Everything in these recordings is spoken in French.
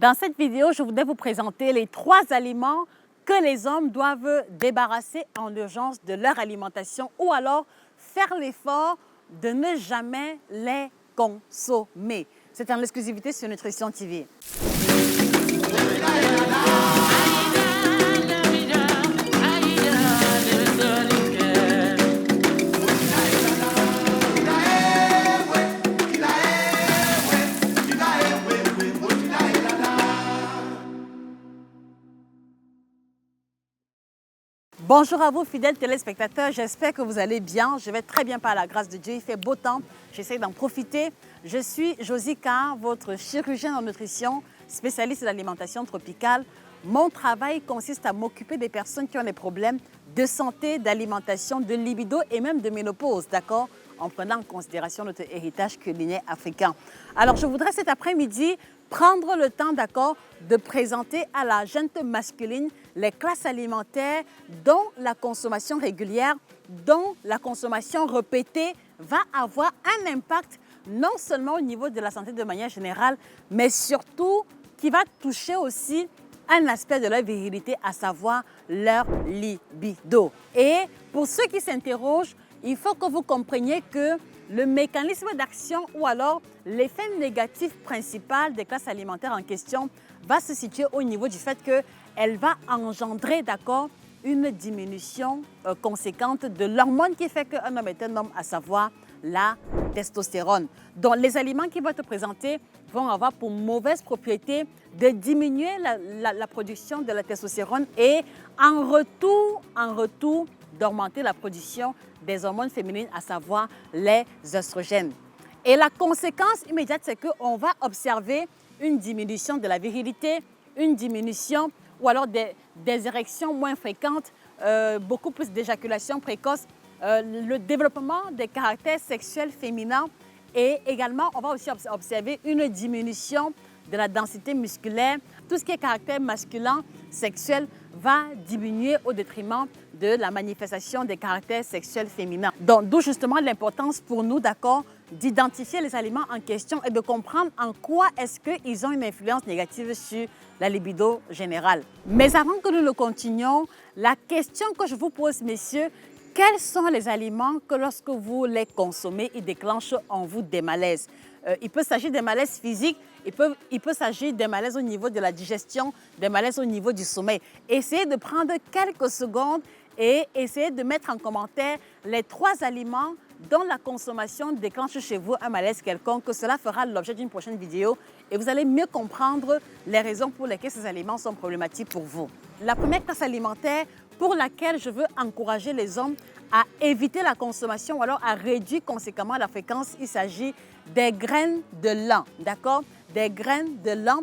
Dans cette vidéo, je voudrais vous présenter les 3 aliments que les hommes doivent débarrasser en urgence de leur alimentation ou alors faire l'effort de ne jamais les consommer. C'est en exclusivité sur Nutrition TV. Bonjour à vous, fidèles téléspectateurs. J'espère que vous allez bien. Je vais très bien par la grâce de Dieu. Il fait beau temps. J'essaie d'en profiter. Je suis Josie Carr, votre chirurgienne en nutrition, spécialiste de l'alimentation tropicale. Mon travail consiste à m'occuper des personnes qui ont des problèmes de santé, d'alimentation, de libido et même de ménopause, d'accord? En prenant en considération notre héritage culinaire africain. Alors, je voudrais cet après-midi prendre le temps, d'accord, de présenter à la gente masculine les classes alimentaires dont la consommation régulière, dont la consommation répétée va avoir un impact non seulement au niveau de la santé de manière générale, mais surtout qui va toucher aussi un aspect de leur virilité, à savoir leur libido. Et pour ceux qui s'interrogent, il faut que vous compreniez que le mécanisme d'action ou alors l'effet négatif principal des classes alimentaires en question va se situer au niveau du fait qu'elle va engendrer, d'accord, une diminution conséquente de l'hormone qui fait qu'un homme est un homme, à savoir la testostérone. Donc, les aliments qui vont être présentés vont avoir pour mauvaise propriété de diminuer la production de la testostérone et en retour, d'augmenter la production des hormones féminines, à savoir les œstrogènes. Et la conséquence immédiate, c'est qu'on va observer une diminution de la virilité, une diminution ou alors des érections moins fréquentes, beaucoup plus d'éjaculation précoce, le développement des caractères sexuels féminins et également, on va aussi observer une diminution de la densité musculaire. Tout ce qui est caractère masculin, sexuel, va diminuer au détriment de la manifestation des caractères sexuels féminins. Donc, d'où justement l'importance pour nous, d'accord, d'identifier les aliments en question et de comprendre en quoi est-ce qu'ils ont une influence négative sur la libido générale. Mais avant que nous ne continuions, la question que je vous pose, messieurs, quels sont les aliments que lorsque vous les consommez, ils déclenchent en vous des malaises? Il peut s'agir des malaises physiques, il peut s'agir des malaises au niveau de la digestion, des malaises au niveau du sommeil. Essayez de prendre quelques secondes et essayez de mettre en commentaire les 3 aliments dont la consommation déclenche chez vous un malaise quelconque. Cela fera l'objet d'une prochaine vidéo et vous allez mieux comprendre les raisons pour lesquelles ces aliments sont problématiques pour vous. La première classe alimentaire pour laquelle je veux encourager les hommes à éviter la consommation ou alors à réduire conséquemment la fréquence, il s'agit des graines de lin, d'accord? Des graines de lin,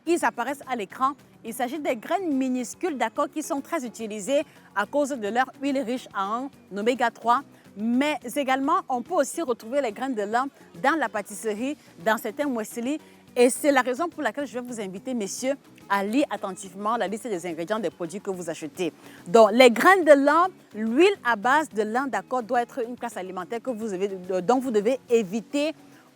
ils apparaissent à l'écran. Il s'agit des graines minuscules, d'accord, qui sont très utilisées à cause de leur huile riche en oméga 3. Mais également, on peut aussi retrouver les graines de lin dans la pâtisserie, dans certains muesli. Et c'est la raison pour laquelle je vais vous inviter, messieurs, à lire attentivement la liste des ingrédients des produits que vous achetez. Donc, les graines de lin, l'huile à base de lin, d'accord, doit être une classe alimentaire dont vous devez éviter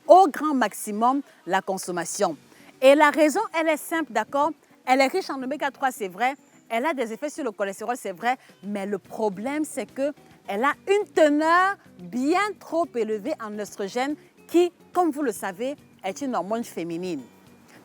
au grand maximum la consommation. Et la raison, elle est simple, d'accord? Elle est riche en oméga 3, c'est vrai. Elle a des effets sur le cholestérol, c'est vrai. Mais le problème, c'est qu'elle a une teneur bien trop élevée en œstrogène qui, comme vous le savez, est une hormone féminine.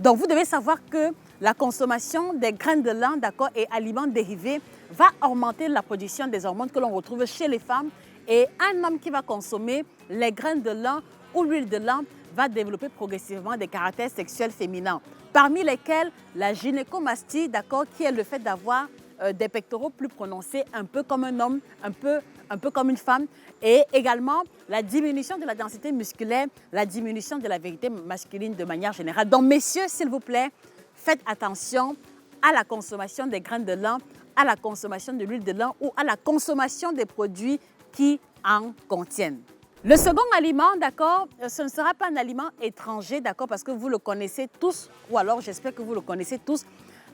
Donc, vous devez savoir que la consommation des graines de lin, d'accord, et aliments dérivés va augmenter la production des hormones que l'on retrouve chez les femmes. Et un homme qui va consommer les graines de lin ou l'huile de lin va développer progressivement des caractères sexuels féminins, parmi lesquels la gynécomastie, d'accord, qui est le fait d'avoir des pectoraux plus prononcés, un peu comme un homme, un peu comme une femme, et également la diminution de la densité musculaire, la diminution de la virilité masculine de manière générale. Donc, messieurs, s'il vous plaît, faites attention à la consommation des graines de lin, à la consommation de l'huile de lin ou à la consommation des produits qui en contiennent. Le second aliment, d'accord, ce ne sera pas un aliment étranger, d'accord, parce que vous le connaissez tous, ou alors j'espère que vous le connaissez tous.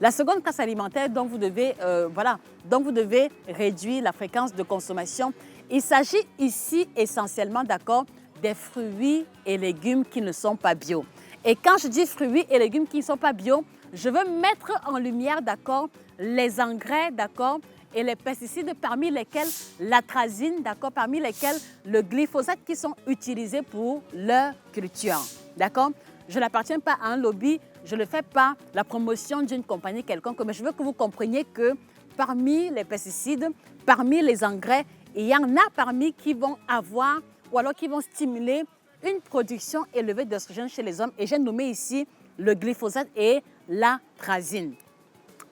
La seconde classe alimentaire dont vous devez réduire la fréquence de consommation, il s'agit ici essentiellement, d'accord, des fruits et légumes qui ne sont pas bio. Et quand je dis fruits et légumes qui ne sont pas bio, je veux mettre en lumière, d'accord, les engrais, d'accord, et les pesticides parmi lesquels l'atrazine, d'accord, parmi lesquels le glyphosate qui sont utilisés pour leur culture, d'accord. Je n'appartiens pas à un lobby, je ne fais pas la promotion d'une compagnie quelconque, mais je veux que vous compreniez que parmi les pesticides, parmi les engrais, il y en a parmi qui vont avoir ou alors qui vont stimuler une production élevée d'oestrogène chez les hommes. Et j'ai nommé ici le glyphosate et l'atrazine.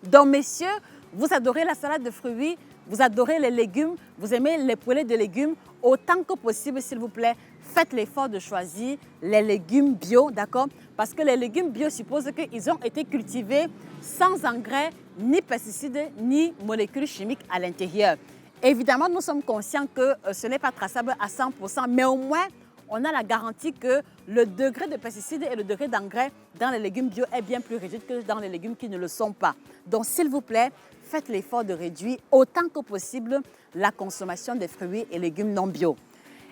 Donc, messieurs, vous adorez la salade de fruits, vous adorez les légumes, vous aimez les poêlées de légumes, autant que possible, s'il vous plaît, faites l'effort de choisir les légumes bio, d'accord? Parce que les légumes bio supposent qu'ils ont été cultivés sans engrais, ni pesticides, ni molécules chimiques à l'intérieur. Évidemment, nous sommes conscients que ce n'est pas traçable à 100%, mais au moins, on a la garantie que le degré de pesticides et le degré d'engrais dans les légumes bio est bien plus réduit que dans les légumes qui ne le sont pas. Donc, s'il vous plaît, faites l'effort de réduire autant que possible la consommation des fruits et légumes non bio.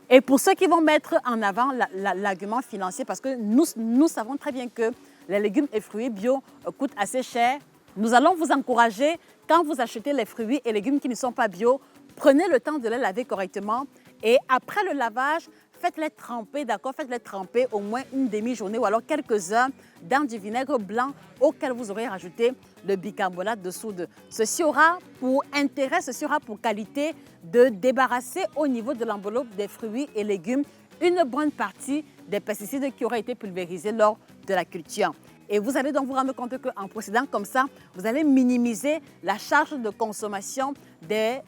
Et pour ceux qui vont mettre en avant l'argument financier, parce que nous savons très bien que les légumes et fruits bio coûtent assez cher, nous allons vous encourager, quand vous achetez les fruits et légumes qui ne sont pas bio, prenez le temps de les laver correctement et après le lavage, faites-les tremper, d'accord? Faites-les tremper au moins une demi-journée ou alors quelques heures dans du vinaigre blanc auquel vous aurez rajouté le bicarbonate de soude. Ceci aura pour intérêt, ceci aura pour qualité de débarrasser au niveau de l'enveloppe des fruits et légumes une bonne partie des pesticides qui auraient été pulvérisés lors de la culture. Et vous allez donc vous rendre compte qu'en procédant comme ça, vous allez minimiser la charge de consommation des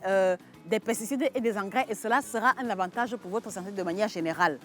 pesticides et des engrais et cela sera un avantage pour votre santé de manière générale.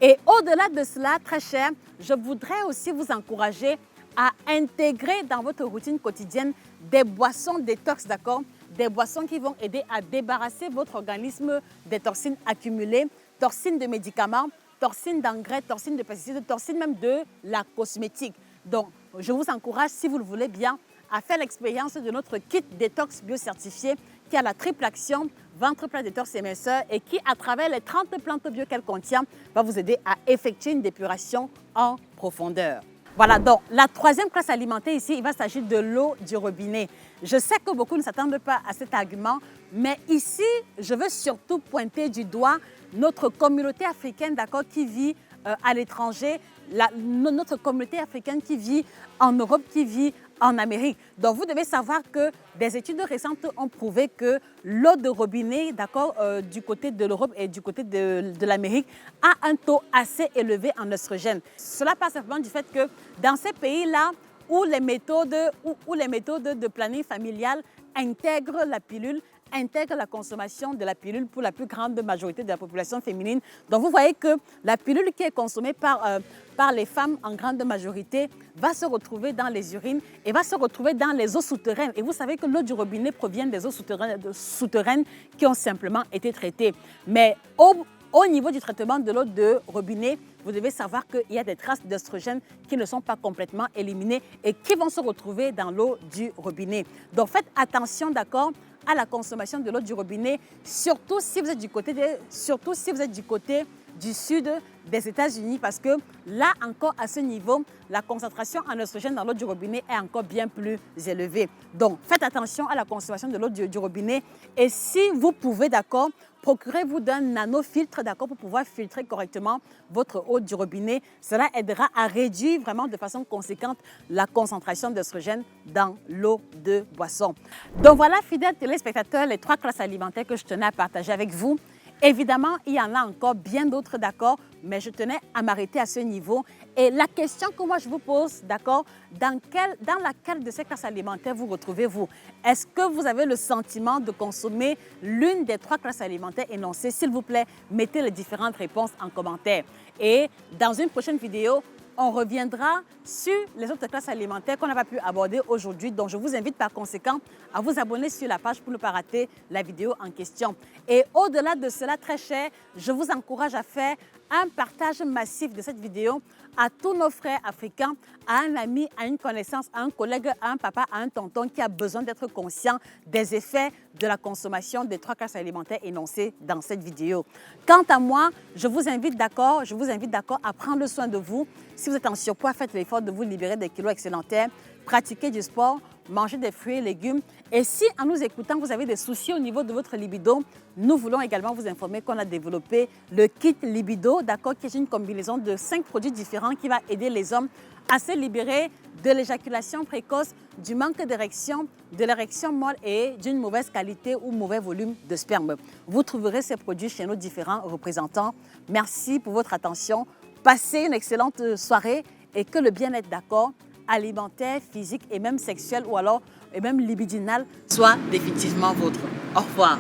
Et au-delà de cela, très cher, je voudrais aussi vous encourager à intégrer dans votre routine quotidienne des boissons détox, d'accord? Des boissons qui vont aider à débarrasser votre organisme des toxines accumulées, toxines de médicaments, toxines d'engrais, toxines de pesticides, toxines même de la cosmétique. Donc, je vous encourage, si vous le voulez bien, à faire l'expérience de notre kit détox bio-certifié qui a la triple action, ventre plat, détox et minceur et qui, à travers les 30 plantes bio qu'elle contient, va vous aider à effectuer une dépuration en profondeur. Voilà, donc la troisième classe alimentaire ici, il va s'agir de l'eau du robinet. Je sais que beaucoup ne s'attendent pas à cet argument, mais ici, je veux surtout pointer du doigt notre communauté africaine, d'accord, qui vit à l'étranger, notre communauté africaine qui vit en Europe, qui vit en Amérique. Donc, vous devez savoir que des études récentes ont prouvé que l'eau de robinet, d'accord, du côté de l'Europe et du côté de l'Amérique, a un taux assez élevé en oestrogène. Cela passe simplement du fait que dans ces pays-là, où les méthodes de planning familial intègrent la pilule, intègre la consommation de la pilule pour la plus grande majorité de la population féminine. Donc vous voyez que la pilule qui est consommée par les femmes en grande majorité va se retrouver dans les urines et va se retrouver dans les eaux souterraines. Et vous savez que l'eau du robinet provient des eaux souterraines qui ont simplement été traitées. Mais au niveau du traitement de l'eau de robinet, vous devez savoir qu'il y a des traces d'œstrogène qui ne sont pas complètement éliminées et qui vont se retrouver dans l'eau du robinet. Donc faites attention, d'accord, à la consommation de l'eau du robinet, surtout si vous êtes du côté du sud des États-Unis, parce que là encore à ce niveau, la concentration en oestrogène dans l'eau du robinet est encore bien plus élevée. Donc faites attention à la consommation de l'eau du robinet et si vous pouvez, d'accord, procurez-vous d'un nanofiltre, d'accord, pour pouvoir filtrer correctement votre eau du robinet. Cela aidera à réduire vraiment de façon conséquente la concentration d'œstrogène dans l'eau de boisson. Donc voilà, fidèles téléspectateurs, les trois classes alimentaires que je tenais à partager avec vous. Évidemment, il y en a encore bien d'autres, d'accord, mais je tenais à m'arrêter à ce niveau. Et la question que moi je vous pose, d'accord, dans laquelle de ces classes alimentaires vous retrouvez-vous? Est-ce que vous avez le sentiment de consommer l'une des trois classes alimentaires énoncées? S'il vous plaît, mettez les différentes réponses en commentaire. Et dans une prochaine vidéo, on reviendra sur les autres classes alimentaires qu'on n'a pas pu aborder aujourd'hui. Donc, je vous invite par conséquent à vous abonner sur la page pour ne pas rater la vidéo en question. Et au-delà de cela, très cher, je vous encourage à faire un partage massif de cette vidéo à tous nos frères africains, à un ami, à une connaissance, à un collègue, à un papa, à un tonton qui a besoin d'être conscient des effets de la consommation des trois classes alimentaires énoncées dans cette vidéo. Quant à moi, je vous invite d'accord à prendre soin de vous. Si vous êtes en surpoids, faites l'effort de vous libérer des kilos excédentaires. pratiquez du sport, mangez des fruits et légumes. Et si en nous écoutant, vous avez des soucis au niveau de votre libido, nous voulons également vous informer qu'on a développé le kit libido, d'accord, qui est une combinaison de 5 produits différents qui va aider les hommes à se libérer de l'éjaculation précoce, du manque d'érection, de l'érection molle et d'une mauvaise qualité ou mauvais volume de sperme. Vous trouverez ces produits chez nos différents représentants. Merci pour votre attention. Passez une excellente soirée et que le bien-être, d'accord, alimentaire, physique et même sexuel ou alors et même libidinal soit définitivement vôtre. Au revoir.